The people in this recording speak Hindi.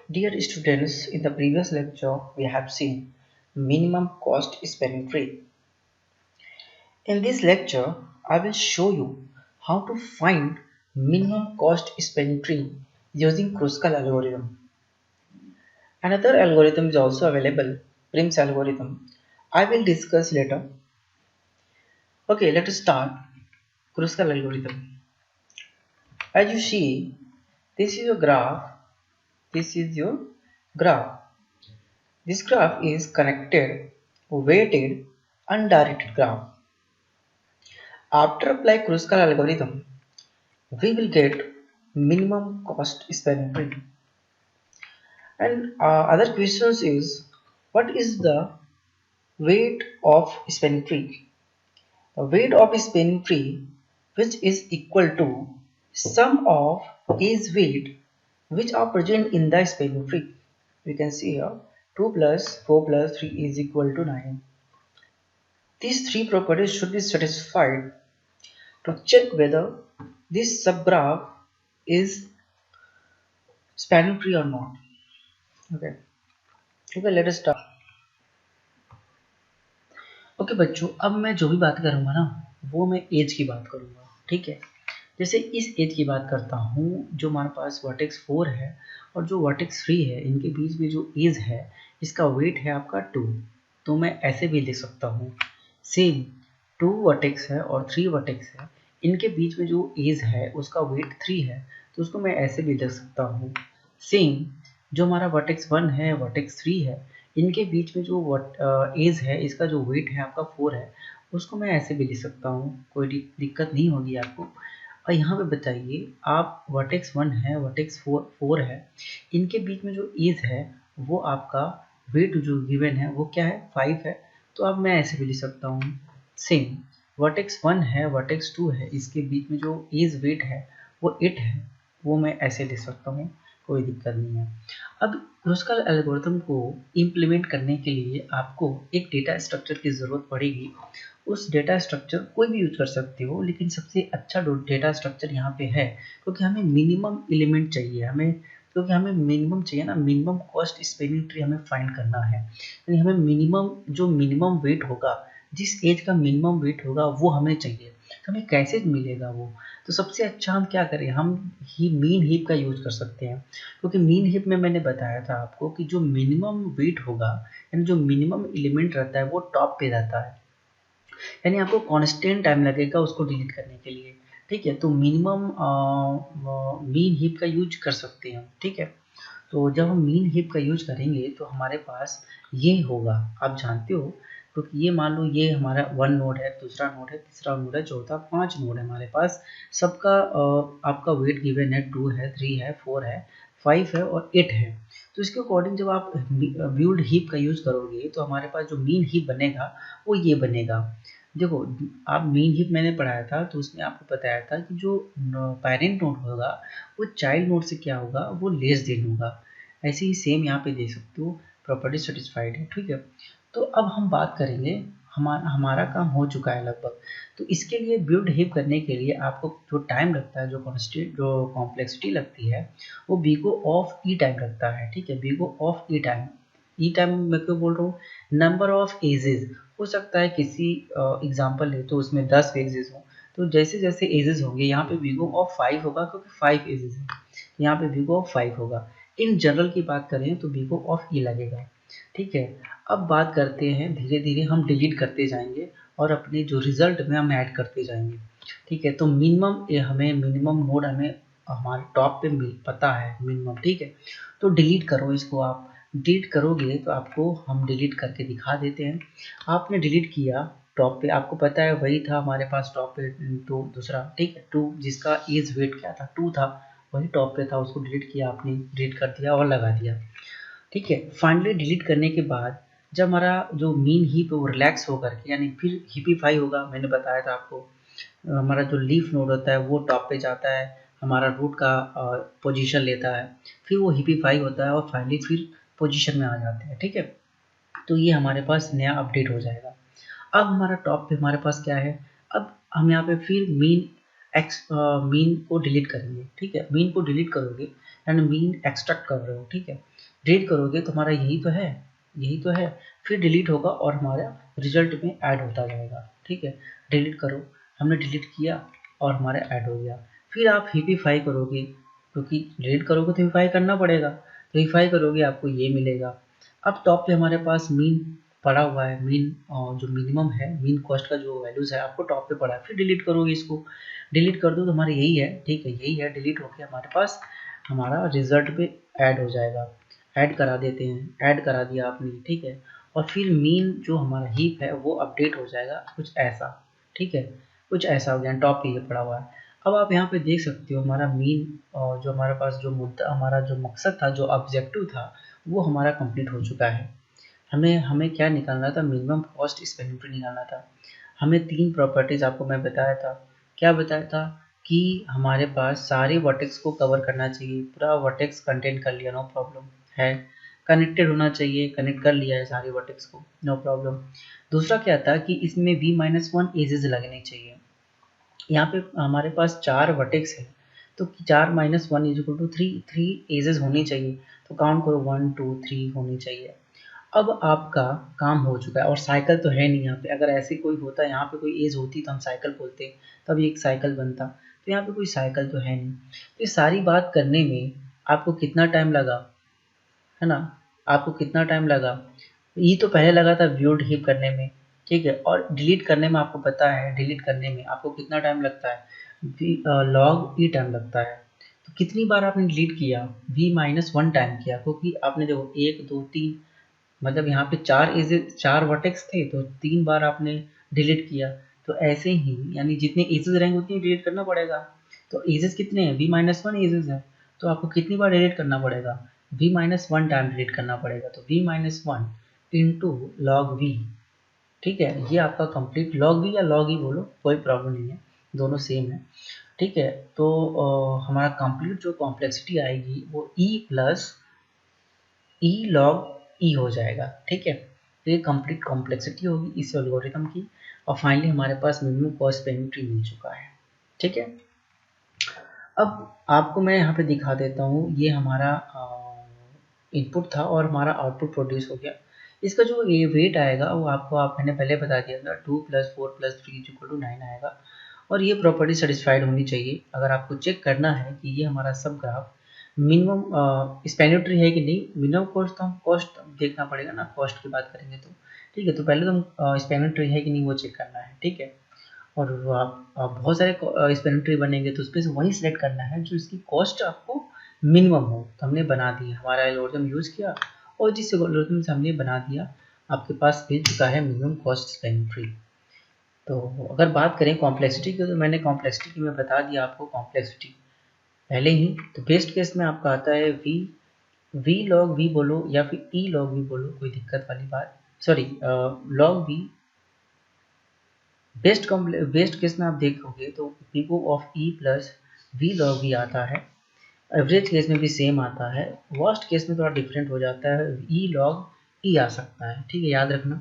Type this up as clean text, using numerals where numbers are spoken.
Dear students, in the previous lecture, we have seen minimum cost spanning tree. In this lecture, I will show you how to find minimum cost spanning tree using Kruskal algorithm. Another algorithm is also available, Prim's algorithm. I will discuss later. Okay, let us start Kruskal algorithm. As you see, this is your graph. This is your graph. This graph is connected, weighted, undirected graph. After apply Kruskal algorithm, we will get minimum cost spanning tree. And other questions is, what is the weight of spanning tree? The weight of spanning tree, which is equal to sum of edge weight which are present in the spanning tree. We can see here 2 plus 4 plus 3 is equal to 9. These three properties should be satisfied to check whether this subgraph is spanning tree or not. Okay, let us start. Okay बच्चों, अब मैं जो भी बात करूंगा ना वो मैं एज की बात करूंगा, ठीक है। जैसे इस एज की बात करता हूँ, जो हमारे पास वर्टेक्स 4 है और जो वर्टेक्स 3 है, इनके बीच में जो एज है इसका वेट है आपका 2। तो मैं ऐसे भी लिख सकता हूँ, सेम 2 वर्टेक्स है और 3 वर्टेक्स है, इनके बीच में जो एज है उसका वेट 3 है, तो उसको मैं ऐसे भी लिख सकता हूँ। सेम जो हमारा वर्टेक्स 1 है, वर्टेक्स 3 है, इनके बीच में जो एज है इसका जो वेट है आपका 4 है, उसको मैं ऐसे भी लिख सकता हूँ, कोई दिक्कत नहीं होगी आपको। और यहाँ पे बताइए, आप वर्टेक्स 1 है, वर्टेक्स 4 है, इनके बीच में जो एज है वो आपका वेट जो गिवन है वो क्या है, 5 है। तो अब मैं ऐसे भी लिख सकता हूँ, सेम वर्टेक्स 1 है, वर्टेक्स 2 है, इसके बीच में जो एज वेट है वो 8 है, वो मैं ऐसे लिख सकता हूँ, कोई दिक्कत नहीं है। अब क्रुस्कल एल्गोरिथम को इम्प्लीमेंट करने के लिए आपको एक डेटा स्ट्रक्चर की ज़रूरत पड़ेगी। उस डेटा स्ट्रक्चर कोई भी यूज कर सकते हो, लेकिन सबसे अच्छा डेटा स्ट्रक्चर यहाँ पे है, क्योंकि हमें मिनिमम एलिमेंट चाहिए, क्योंकि हमें मिनिमम चाहिए ना, मिनिमम कॉस्ट स्पेनिंग ट्री हमें फाइंड करना है, यानी हमें मिनिमम वेट होगा, जिस एज का मिनिमम वेट होगा वो हमें चाहिए। तो हमें कैसे मिलेगा वो? तो सबसे अच्छा हम क्या करें, हम ही मीन हीप का यूज कर सकते हैं, क्योंकि मीन हीप में मैंने बताया था आपको कि जो मिनिमम वेट होगा, यानी जो मिनिमम एलिमेंट रहता है वो टॉप पे रहता है, यानी आपको कांस्टेंट टाइम लगेगा उसको डिलीट करने के लिए, ठीक है। तो मिनिमम मीन हीप का यूज कर सकते हैं, ठीक है। तो जब हम मीन हीप का यूज करेंगे तो हमारे पास ये होगा, आप जानते हो, क्योंकि ये मान लो ये हमारा 1 नोड है, दूसरा नोड है, तीसरा नोड है, चौथा, 5 नोड है हमारे पास। सबका आपका वेट गिवन है, 2 है, 3 है, 4 है, 5 है और 8 है। तो इसके अकॉर्डिंग जब आप बिल्ड हीप का यूज करोगे तो हमारे पास जो मीन हीप बनेगा वो ये बनेगा। देखो, आप मीन हीप मैंने पढ़ाया था तो उसमें आपको बताया था कि जो पेरेंट नोड होगा वो चाइल्ड नोड से क्या होगा, वो लेस देन होगा। ऐसे ही सेम यहाँ पे देख सकते हो, प्रॉपर्टी सेटिस्फाइड है, ठीक है। तो अब हम बात करेंगे, हमारा काम हो चुका है लगभग। तो इसके लिए बिल्ड हीप करने के लिए आपको जो टाइम लगता है, जो कॉम्प्लेक्सिटी लगती है, वो बीगो ऑफ ई टाइम लगता है, ठीक है। बीगो ऑफ ई टाइम, ई टाइम मैं क्यों बोल रहा हूँ, नंबर ऑफ एजेस, हो सकता है किसी एग्जाम्पल ले तो उसमें 10 एजेस हो, तो जैसे जैसे एजेस होंगे यहाँ पे बीगो ऑफ 5 होगा, क्योंकि 5 एजेस है, यहाँ पे बीगो ऑफ 5 होगा। इन जनरल की बात करें तो बीगो ऑफ ई लगेगा, ठीक है। अब बात करते हैं, धीरे धीरे हम डिलीट करते जाएंगे और अपने जो रिजल्ट में हम ऐड करते जाएंगे, ठीक है। तो मिनिमम नोड हमें हमारे टॉप पे पता है मिनिमम, ठीक है। तो डिलीट करो इसको, आप डिलीट करोगे तो आपको हम डिलीट करके दिखा देते हैं। आपने डिलीट किया, टॉप पे आपको पता है वही था हमारे पास टॉप पे, तो दूसरा, ठीक है, 2 जिसका एज वेट क्या था, 2 था, वही टॉप पे था, उसको डिलीट किया आपने, डिलीट कर दिया और लगा दिया, ठीक है। फाइनली डिलीट करने के बाद जब हमारा जो मीन हीप है वो रिलैक्स होकर के, यानी फिर हीपीफाई होगा, मैंने बताया था आपको, हमारा जो लीफ नोड होता है वो टॉप पे जाता है, हमारा रूट का पोजीशन लेता है, फिर वो हीपीफाई होता है और फाइनली फिर पोजीशन में आ जाते हैं, ठीक है। तो ये हमारे पास नया अपडेट हो जाएगा। अब हमारा टॉप पे हमारे पास क्या है, अब हम यहाँ पे फिर मीन मीन को डिलीट करेंगे, ठीक है। मीन को डिलीट करोगे यानी मीन एक्सट्रैक्ट कर रहे हो, ठीक है। डिलीट करोगे तो हमारा यही तो है, यही तो है। फिर डिलीट होगा और हमारा रिजल्ट में ऐड होता जाएगा, ठीक है। डिलीट करो, हमने डिलीट किया और हमारा ऐड हो गया। फिर आप हिपिफाई करोगे, क्योंकि डिलीट करोगे तो हिपिफाई करना पड़ेगा, तो हिपिफाई करोगे आपको ये मिलेगा। अब टॉप पे हमारे पास मीन पड़ा हुआ है, मीन जो मिनिमम है, मीन कॉस्ट का जो वैल्यूज है आपको टॉप पे पड़ा है। फिर डिलीट करोगे, इसको डिलीट कर दो तो हमारे यही है, ठीक है, यही है। डिलीट होके हमारे पास हमारा रिजल्ट पे ऐड हो जाएगा। ऐड करा देते हैं, ऐड करा दिया आपने, ठीक है। और फिर मीन जो हमारा हीप है वो अपडेट हो जाएगा कुछ ऐसा, ठीक है, कुछ ऐसा हो गया, टॉप पे ये पड़ा हुआ है। अब आप यहाँ पे देख सकते हो हमारा मीन और जो हमारे पास जो मुद्दा, हमारा जो मकसद था, जो ऑब्जेक्टिव था, वो हमारा कंप्लीट हो चुका है। हमें हमें क्या निकालना था, मिनिमम कॉस्ट स्पेंडिंग पे निकालना था। हमें 3 प्रॉपर्टीज आपको मैं बताया था। क्या बताया था कि हमारे पास सारे वर्टेक्स को कवर करना चाहिए, पूरा वर्टेक्स कंटेंट कर लिया, नो प्रॉब्लम है। कनेक्टेड होना चाहिए, कनेक्ट कर लिया है सारे वर्टेक्स को, नो प्रॉब्लम। दूसरा क्या था कि इसमें v-1 एजेस लगने चाहिए। यहाँ पे हमारे पास 4 वर्टेक्स है, तो 4 - 1 = 3, 3 एजेस होनी चाहिए। तो काउंट करो, 1 2 3 होनी चाहिए। अब आपका काम हो चुका है और साइकिल तो है नहीं यहाँ पे। अगर ऐसे कोई होता, यहाँ पे कोई एज होती तो हम साइकिल बोलते, तब एक साइकिल बनता। तो यहाँ पे कोई साइकिल तो है नहीं। तो ये सारी बात करने में आपको कितना टाइम लगा, है ना, आपको कितना टाइम लगा। ये तो पहले लगा था व्यूड हीप करने में, ठीक है। और डिलीट करने में आपको पता है, डिलीट करने में आपको कितना टाइम लगता है, लॉग ई टाइम लगता है। तो कितनी बार आपने डिलीट किया, v-1 टाइम किया, क्योंकि आपने देखो 1 2 3, मतलब यहाँ पे 4 वर्टेक्स थे तो 3 बार आपने डिलीट किया। तो ऐसे ही यानी जितने एजेस रहेंगे उतनी डिलीट करना पड़ेगा। तो एजेस कितने हैं, v-1 एजेस है, तो आपको कितनी बार डिलीट करना पड़ेगा, v-1 टाइम डिलीट करना पड़ेगा। तो v-1 इंटू लॉग वी, ठीक है। ये आपका कंप्लीट लॉग वी या लॉग ई बोलो, कोई प्रॉब्लम नहीं है, दोनों सेम है, ठीक है। तो हमारा कंप्लीट जो कॉम्प्लेक्सिटी आएगी वो ई प्लस ई लॉग ई हो जाएगा, ठीक है। तो ये कंप्लीट कॉम्प्लेक्सिटी होगी इस एल्गोरिथम की। और फाइनली हमारे पास मिनिमम कॉस्ट स्पेंडिंग ट्री मिल चुका है, ठीक है। अब आपको मैं यहाँ पे दिखा देता हूँ, ये हमारा इनपुट था और हमारा आउटपुट प्रोड्यूस हो गया। इसका जो ये वेट आएगा वो आपको मैंने पहले बता दिया था, 2 + 4 + 3 = 9 आएगा। और ये प्रॉपर्टी सेटिस्फाइड होनी चाहिए। अगर आपको चेक करना है कि ये हमारा सब ग्राफ मिनिमम स्पेंडिचर है कि नहीं, मिनिमम कॉस्ट तो हम कॉस्ट देखना पड़ेगा ना, कॉस्ट की बात करेंगे तो, ठीक है। तो पहले तो हम स्पेंडिचर है कि नहीं वो चेक करना है, ठीक है। और आप बहुत सारे स्पेंडिचर बनेंगे तो उसमें से वही सिलेक्ट करना है जो इसकी कॉस्ट आपको मिनिमम हो। तो हमने बना दी, हमारा एल्गोरिथम यूज़ किया और जिस एल्गोरिथम से हमने बना दिया आपके पास मिल चुका है मिनिमम कॉस्ट स्पेंडिचर। तो अगर बात करें कॉम्प्लेक्सिटी की, तो मैंने कॉम्प्लेक्सिटी की मैं बता दिया आपको कॉम्प्लेक्सिटी पहले ही। तो बेस्ट केस में आपका आता है वी लॉग वी बोलो या फिर ई लॉग वी बोलो, कोई दिक्कत वाली बात, sorry, log V. Best case में आप देखोगे तो big O of E plus V log V आता है। एवरेज केस में भी सेम आता है। वर्स्ट केस में थोड़ा डिफरेंट हो जाता है, ई लॉग ई आ सकता है, ठीक है, याद रखना।